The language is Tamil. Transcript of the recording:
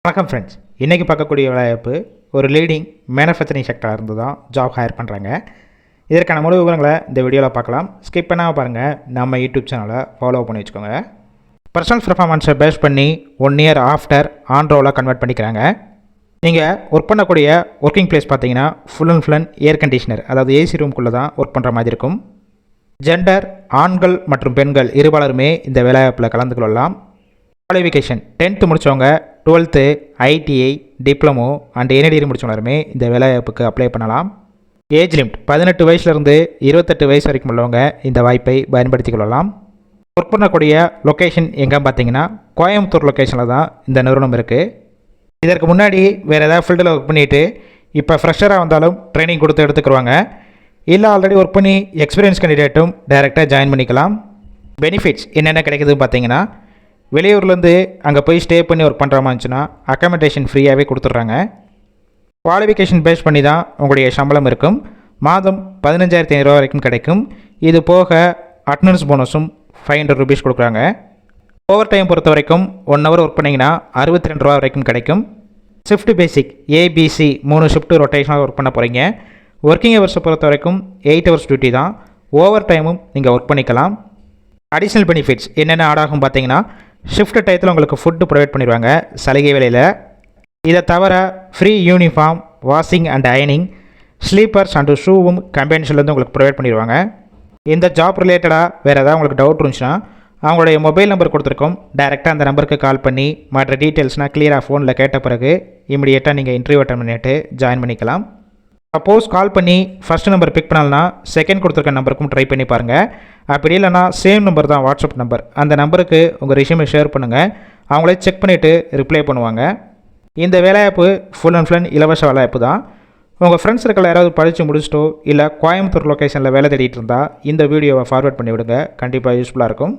வணக்கம் ஃப்ரெண்ட்ஸ். இன்றைக்கி பார்க்கக்கூடிய வேலைவாய்ப்பு ஒரு லீடிங் மேனுஃபேக்சரிங் செக்டராக இருந்து தான் ஜாப் ஹையர் பண்ணுறாங்க. இதற்கான முழு விவரங்களை இந்த வீடியோவில் பார்க்கலாம். ஸ்கிப் பண்ணாமல் பாருங்கள். நம்ம யூடியூப் சேனலை ஃபாலோ பண்ணி வச்சுக்கோங்க. பர்சனல் பர்ஃபார்மன்ஸை பேஸ் பண்ணி 1 இயர் ஆஃப்டர் ஆன் ரோலாக கன்வெர்ட் பண்ணிக்கிறாங்க. நீங்கள் ஒர்க் பண்ணக்கூடிய ஒர்க்கிங் பிளேஸ் பார்த்தீங்கன்னா full and full air conditioner, அதாவது ஏசி ரூம்குள்ளே தான் ஒர்க் பண்ணுற மாதிரி இருக்கும். ஜெண்டர் ஆண்கள் மற்றும் பெண்கள் இருபாலருமே இந்த வேலைவாய்ப்பில் கலந்து கொள்ளலாம். குவாலிஃபிகேஷன் 10th முடித்தவங்க, 12th, ITI, diploma and any degree முடித்தவங்களுமே இந்த வேலைவாய்ப்புக்கு அப்ளை பண்ணலாம். ஏஜ் லிமிட் 18 வயசுலேருந்து 28 வயசு வரைக்கும் உள்ளவங்க இந்த வாய்ப்பை பயன்படுத்தி கொள்ளலாம். ஒர்க் பண்ணக்கூடிய லொக்கேஷன் எங்கே பார்த்தீங்கன்னா கோயம்புத்தூர் லொக்கேஷனில் தான் இந்த நிறுவனம் இருக்குது. இதற்கு முன்னாடி வேறு ஏதாவது ஃபீல்டில் ஒர்க் பண்ணிவிட்டு இப்போ ஃப்ரெஷராக வந்தாலும் ட்ரைனிங் கொடுத்து எடுத்துக்கிடுவாங்க. இல்லை ஆல்ரெடி ஒர்க் பண்ணி எக்ஸ்பீரியன்ஸ் கேண்டிடேட்டும் டைரெக்டாக ஜாயின் பண்ணிக்கலாம். பெனிஃபிட்ஸ் என்னென்ன கிடைக்குதுன்னு பார்த்தீங்கன்னா, வெளியூர்லேருந்து அங்கே போய் ஸ்டே பண்ணி ஒர்க் பண்ணுற மாதிரி இருந்துச்சுன்னா அக்காமடேஷன் ஃப்ரீயாகவே கொடுத்துட்றாங்க. குவாலிஃபிகேஷன் பேஸ் பண்ணி தான் உங்களுடைய சம்பளம் இருக்கும். மாதம் 15,500 வரைக்கும் கிடைக்கும். இது போக அட்டனன்ஸ் போனஸும் 500 rupees கொடுக்குறாங்க. ஓவர் டைம் பொறுத்த வரைக்கும் 1 hour ஒர்க் பண்ணிங்கன்னா 62 ரூபா வரைக்கும் கிடைக்கும். ஷிஃப்ட் பேசிக் ஏபிசி 3 ஷிஃப்ட்டு ரொட்டேஷனாக ஒர்க் பண்ண போகிறீங்க. ஒர்க்கிங் ஹவர்ஸை பொறுத்த வரைக்கும் 8 hours டியூட்டி தான். ஓவர் டைமும் நீங்கள் ஒர்க் பண்ணிக்கலாம். அடிஷ்னல் பெனிஃபிட்ஸ் என்னென்ன ஆட் ஆகும் பார்த்தீங்கன்னா, ஷிஃப்ட் டயத்தில் உங்களுக்கு ஃபுட்டு ப்ரொவைட் பண்ணிடுவாங்க சலுகை விலையில். இதை தவிர ஃப்ரீ யூனிஃபார்ம், வாஷிங் அண்ட் அயனிங், ஸ்லீப்பர்ஸ் அண்டு ஷூவும் கம்பெனிஸ்லேருந்து உங்களுக்கு ப்ரொவைட் பண்ணிடுவாங்க. இந்த ஜாப் ரிலேட்டடாக வேறு ஏதாவது உங்களுக்கு டவுட் இருந்துச்சுன்னா அவங்களுடைய மொபைல் நம்பர் கொடுத்துருக்கோம். டைரெக்டாக அந்த நம்பருக்கு கால் பண்ணி மற்ற டீட்டெயில்ஸ்னால் கிளியராக ஃபோனில் கேட்ட பிறகு இமிடியேட்டாக நீங்கள் இன்டர்வியூ அட்டன் பண்ணிட்டு ஜாயின் பண்ணிக்கலாம். சப்போஸ் கால் பண்ணி ஃபஸ்ட் நம்பர் பிக் பண்ணலன்னா செகண்ட் கொடுத்துருக்க நம்பருக்கும் ட்ரை பண்ணி பாருங்கள். அப்படி இல்லைனா சேம் நம்பர் தான் வாட்ஸ்அப் நம்பர், அந்த நம்பருக்கு உங்கள் ரெஸ்யூமை ஷேர் பண்ணுங்கள். அவங்களே செக் பண்ணிவிட்டு ரிப்ளை பண்ணுவாங்க. இந்த வேலைவாய்ப்பு ஃபுல் அண்ட் ஃபுல் இலவச வேலைவாய்ப்பு தான். உங்கள் ஃப்ரெண்ட்ஸ் சர்க்கிள் யாராவது படித்து முடிச்சிட்டோ இல்லை கோயம்புத்தூர் லொக்கேஷனில் வேலை தேடிட்டு இருந்தால் இந்த வீடியோவை ஃபார்வர்ட் பண்ணி விடுங்க. கண்டிப்பாக யூஸ்ஃபுல்லாக இருக்கும்.